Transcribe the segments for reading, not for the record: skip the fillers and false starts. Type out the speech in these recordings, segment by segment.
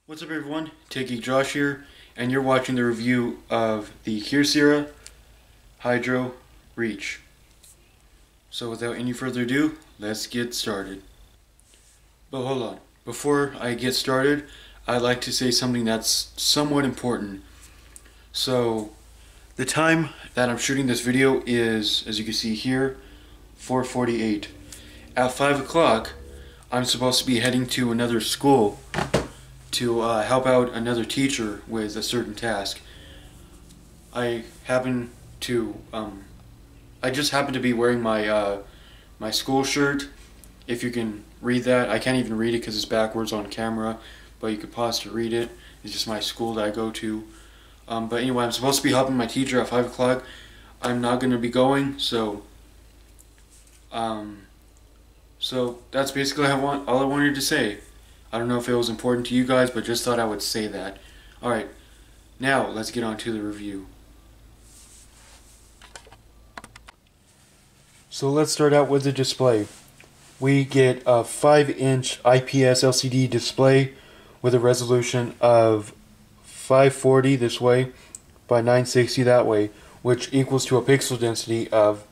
What's up everyone, Techie Josh here, and you're watching the review of the Kyocera Hydro Reach. So without any further ado, let's get started. But hold on, before I get started, I'd like to say something that's somewhat important. So, the time that I'm shooting this video is, as you can see here, 4:48. At 5 o'clock, I'm supposed to be heading to another school to help out another teacher with a certain task. I happen to, I just happen to be wearing my my school shirt. If you can read that, I can't even read it because it's backwards on camera, but you could pause to read it. It's just my school that I go to. But anyway, I'm supposed to be helping my teacher at 5 o'clock. I'm not going to be going, so that's basically all I wanted to say. I don't know if it was important to you guys, but just thought I would say that. Alright, now let's get on to the review. So let's start out with the display. We get a 5-inch IPS LCD display with a resolution of 540 this way by 960 that way, which equals to a pixel density of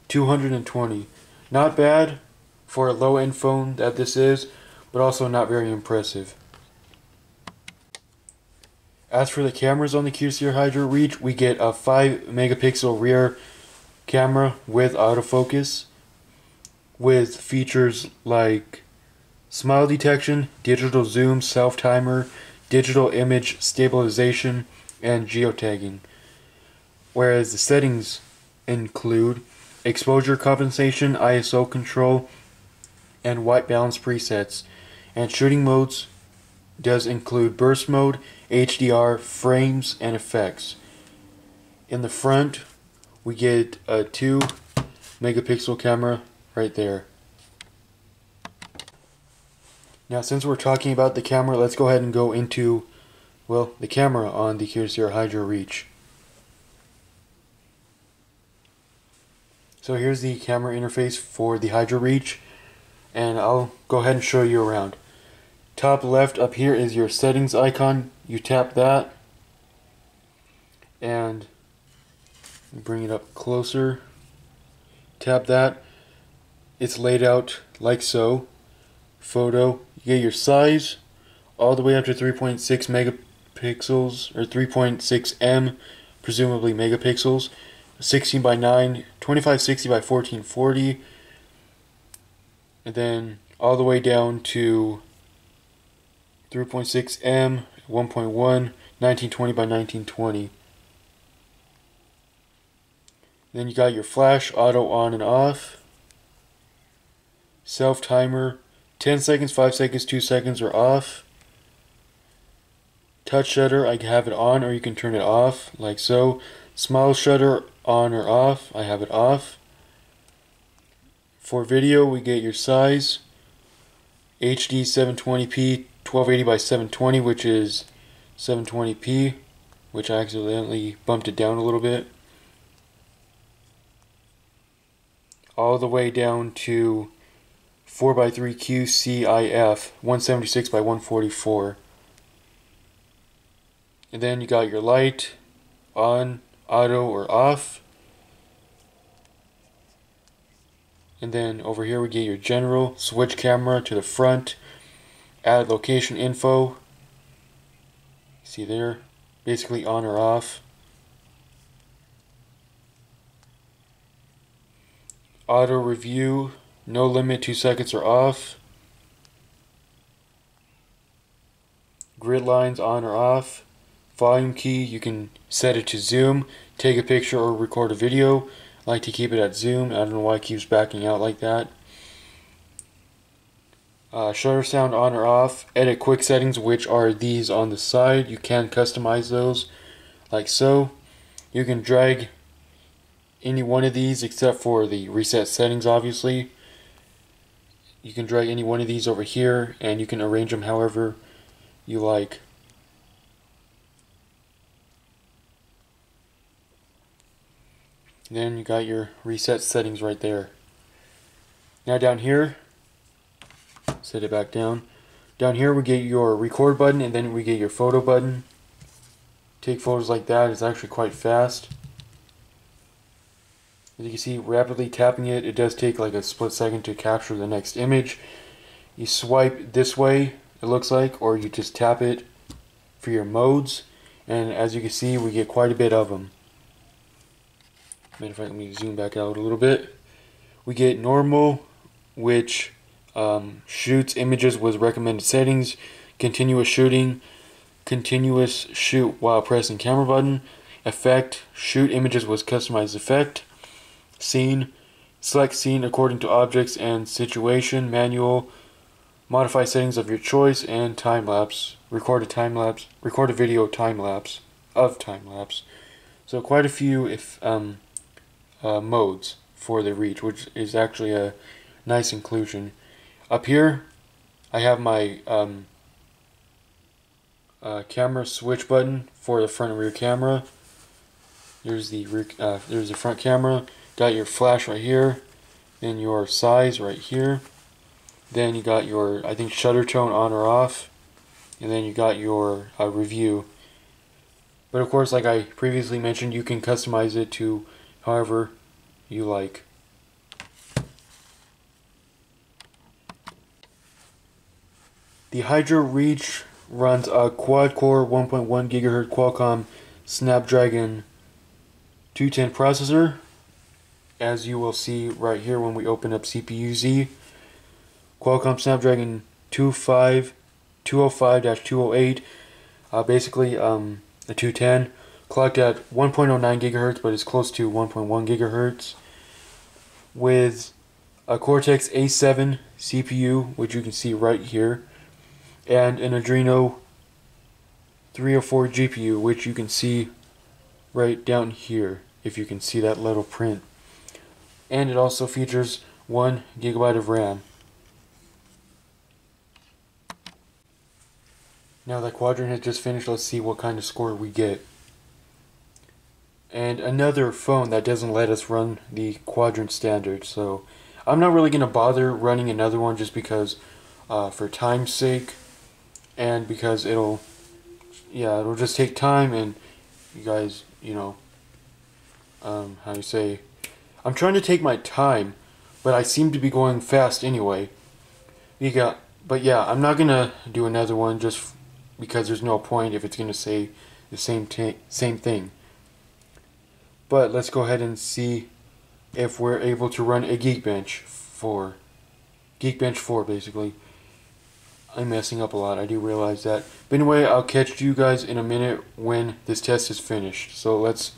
220. Not bad for a low-end phone that this is, but also not very impressive. As for the cameras on the Kyocera Hydro Reach, we get a 5 megapixel rear camera with autofocus, with features like smile detection, digital zoom, self-timer, digital image stabilization, and geotagging. Whereas the settings include exposure compensation, ISO control, and white balance presets. And shooting modes does include burst mode, HDR, frames, and effects. In the front, we get a 2 megapixel camera right there. Now, since we're talking about the camera, let's go ahead and go into, well, the camera on the Kyocera Hydro Reach. So here's the camera interface for the Hydro Reach, and I'll go ahead and show you around. Top left up here is your settings icon. You tap that and bring it up closer. Tap that. It's laid out like so. Photo. You get your size all the way up to 3.6 megapixels or 3.6 m, presumably megapixels. 16 by 9, 2560 by 1440, and then all the way down to 3.6 m, 1.1, 1920 by 1920. Then you got your flash, auto on and off, self timer, 10 seconds, 5 seconds, 2 seconds or off. Touch shutter, I can have it on or you can turn it off like so. Smile shutter, on or off, I have it off. For video, we get your size, HD 720p, 1280 by 720, which is 720p, which I accidentally bumped it down a little bit. All the way down to 4:3 QCIF, 176 by 144. And then you got your light, on, auto, or off. And then over here we get your general, switch camera to the front, add location info. See there, basically on or off. Auto review, no limit, 2 seconds or off. Grid lines on or off. Volume key, you can set it to zoom, take a picture or record a video. I like to keep it at zoom. I don't know why it keeps backing out like that. Shutter sound on or off. Edit quick settings, which are these on the side. You can customize those like so. You can drag any one of these except for the reset settings, obviously. You can drag any one of these over here and you can arrange them however you like. Then you got your reset settings right there. Now down here, set it back down. Down here we get your record button, and then we get your photo button. Take photos like that. It's actually quite fast. As you can see, rapidly tapping it, it does take like a split second to capture the next image. You swipe this way, it looks like, or you just tap it for your modes. And as you can see, we get quite a bit of them. Matter of fact, let me zoom back out a little bit. We get normal, which shoots images with recommended settings. Continuous shooting, continuous shoot while pressing camera button. Effect, shoot images with customized effect. Scene, select scene according to objects and situation. Manual, modify settings of your choice. And time lapse, record a video time lapse of time lapse. So quite a few modes for the Reach, which is actually a nice inclusion. Up here I have my camera switch button for the front and rear camera. There's the front camera. Got your flash right here, then your size right here, then you got your, I think, shutter tone on or off, and then you got your review. But of course, like I previously mentioned, you can customize it to however you like. The Hydro Reach runs a quad-core 1.1 GHz Qualcomm Snapdragon 210 processor, as you will see right here when we open up CPU-Z. Qualcomm Snapdragon 205-208, basically a 210, clocked at 1.09 GHz, but it's close to 1.1 GHz, with a Cortex A7 CPU, which you can see right here, and an Adreno 304 GPU, which you can see right down here, if you can see that little print. And it also features 1 GB of RAM. Now that quadrant has just finished, let's see what kind of score we get. And another phone that doesn't let us run the quadrant standard, so I'm not really going to bother running another one just because for time's sake, and because it'll just take time, and you guys, how do you say, I'm trying to take my time, but I seem to be going fast anyway. But yeah, I'm not gonna do another one just because there's no point if it's gonna say the same thing. But let's go ahead and see if we're able to run a Geekbench 4 basically. I'm messing up a lot, I do realize that. But anyway, I'll catch you guys in a minute when this test is finished. So let's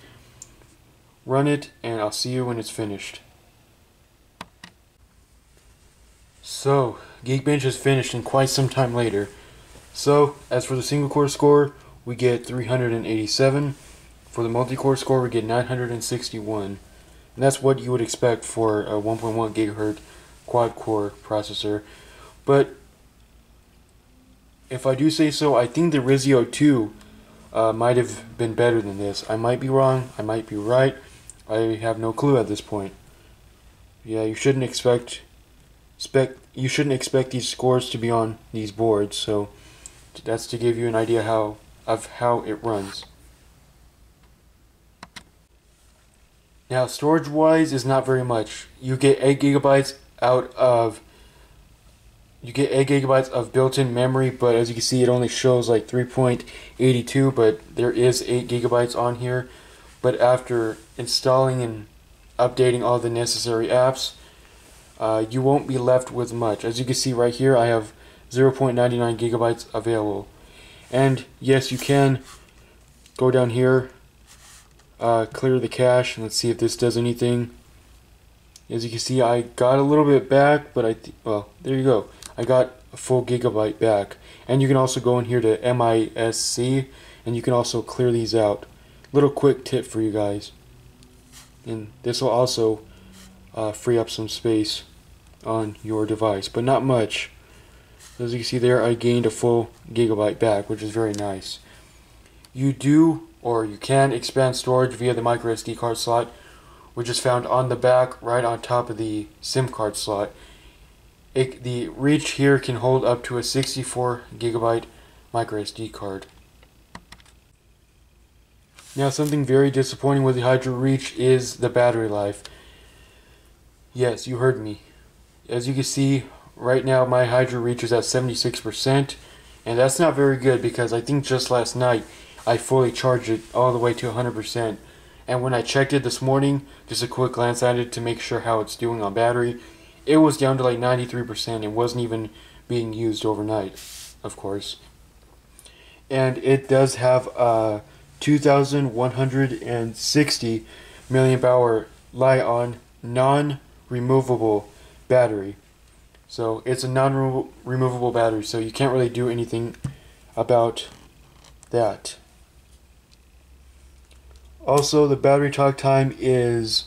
run it, and I'll see you when it's finished. So, Geekbench is finished and quite some time later. So, as for the single core score, we get 387. For the multi-core score, we get 961. And that's what you would expect for a 1.1 GHz quad-core processor. But if I do say so, I think the Rizio 2 might have been better than this. I might be wrong, I might be right. I have no clue at this point. Yeah, you shouldn't expect these scores to be on these boards, so that's to give you an idea of how it runs. Now, storage-wise is not very much. You get 8 GB of built-in memory, but as you can see, it only shows like 3.82, but there is 8 GB on here. But after installing and updating all the necessary apps, you won't be left with much. As you can see right here, I have 0.99 GB available. And yes, you can go down here, clear the cache, and let's see if this does anything. As you can see, I got a little bit back, but well, there you go. I got a full gigabyte back. And you can also go in here to MISC, and you can also clear these out. Little quick tip for you guys. And this will also free up some space on your device, but not much. As you can see there, I gained a full gigabyte back, which is very nice. You can expand storage via the micro SD card slot, which is found on the back right on top of the SIM card slot. the Reach here can hold up to a 64 gigabyte micro SD card. Now, something very disappointing with the Hydro Reach is the battery life. Yes, you heard me. As you can see, right now my Hydro Reach is at 76%, and that's not very good because I think just last night I fully charged it all the way to 100%. And when I checked it this morning, just a quick glance at it to make sure how it's doing on battery, it was down to like 93% and wasn't even being used overnight, of course. And it does have a 2,160 milliamp hour Li-ion non-removable battery. So it's a non-removable battery, so you can't really do anything about that. Also, the battery talk time is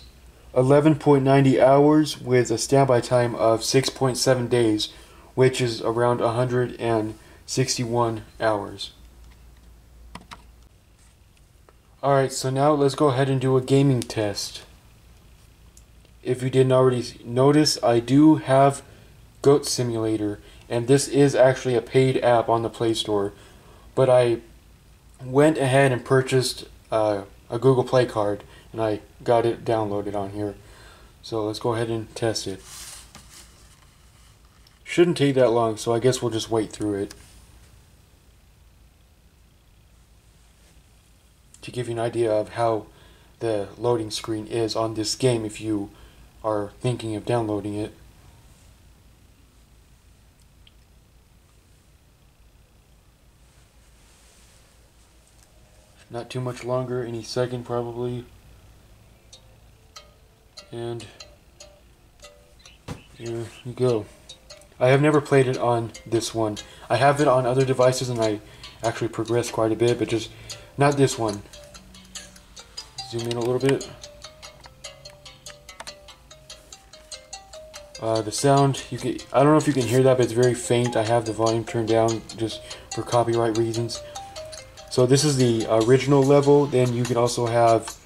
11.90 hours with a standby time of 6.7 days, which is around 161 hours. Alright, so now let's go ahead and do a gaming test. If you didn't already notice, I do have Goat Simulator, and this is actually a paid app on the Play Store, but I went ahead and purchased a Google Play card, and I got it downloaded on here. So let's go ahead and test it. Shouldn't take that long, so I guess we'll just wait through it. To give you an idea of how the loading screen is on this game if you are thinking of downloading it. Not too much longer, any second probably. And here you go. I have never played it on this one. I have it on other devices and I actually progressed quite a bit, but just not this one. Zoom in a little bit. The sound, I don't know if you can hear that, but it's very faint. I have the volume turned down just for copyright reasons. So this is the original level. Then you can also have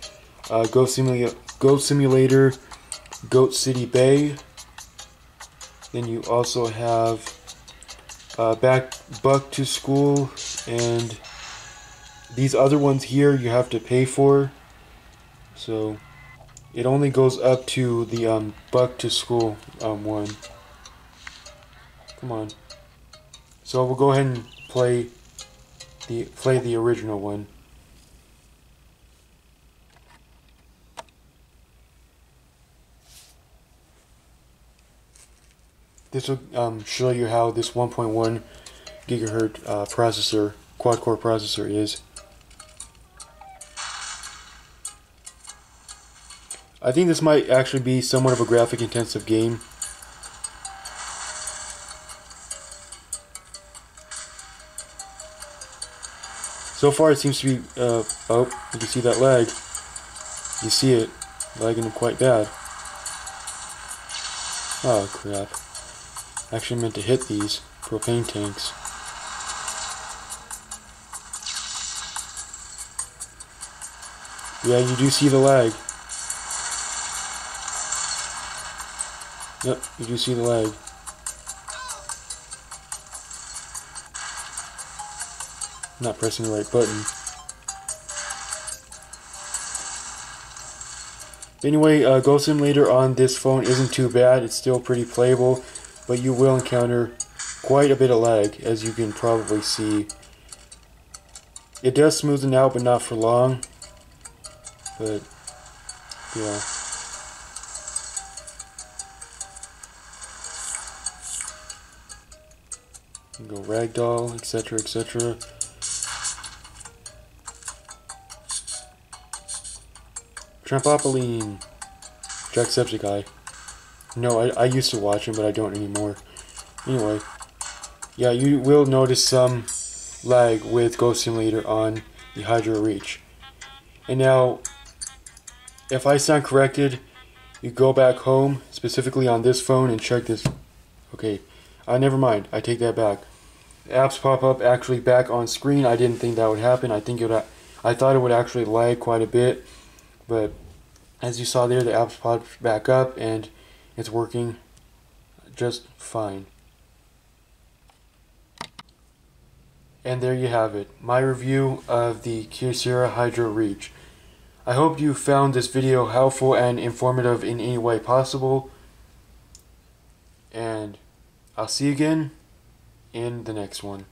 Goat Simulator, Goat City Bay. Then you also have Buck to School, and these other ones here you have to pay for. So it only goes up to the Buck to School one. Come on. So we'll go ahead and play the original one. This will show you how this 1.1 gigahertz processor, quad-core processor is. I think this might actually be somewhat of a graphic-intensive game. So far it seems to be, oh, you can see that lag. You see it, lagging quite bad. Oh crap. I actually meant to hit these propane tanks. Yeah, you do see the lag. Yep, you do see the lag. Not pressing the right button. Anyway, Goat Simulator on this phone isn't too bad. It's still pretty playable, but you will encounter quite a bit of lag, as you can probably see. It does smoothen out, but not for long. But yeah. You can go ragdoll, etc., etc. Trampoline. Jacksepticeye. No, I used to watch him, but I don't anymore. Anyway, yeah, you will notice some lag with Goat Simulator on the Hydro Reach. And now, if I stand corrected, you go back home, specifically on this phone, and check this. Okay, never mind. I take that back. Apps pop up actually back on screen. I didn't think that would happen. I thought it would actually lag quite a bit, but as you saw there, the apps popped back up and it's working just fine. And there you have it, my review of the Kyocera Hydro Reach. I hope you found this video helpful and informative in any way possible. And I'll see you again in the next one.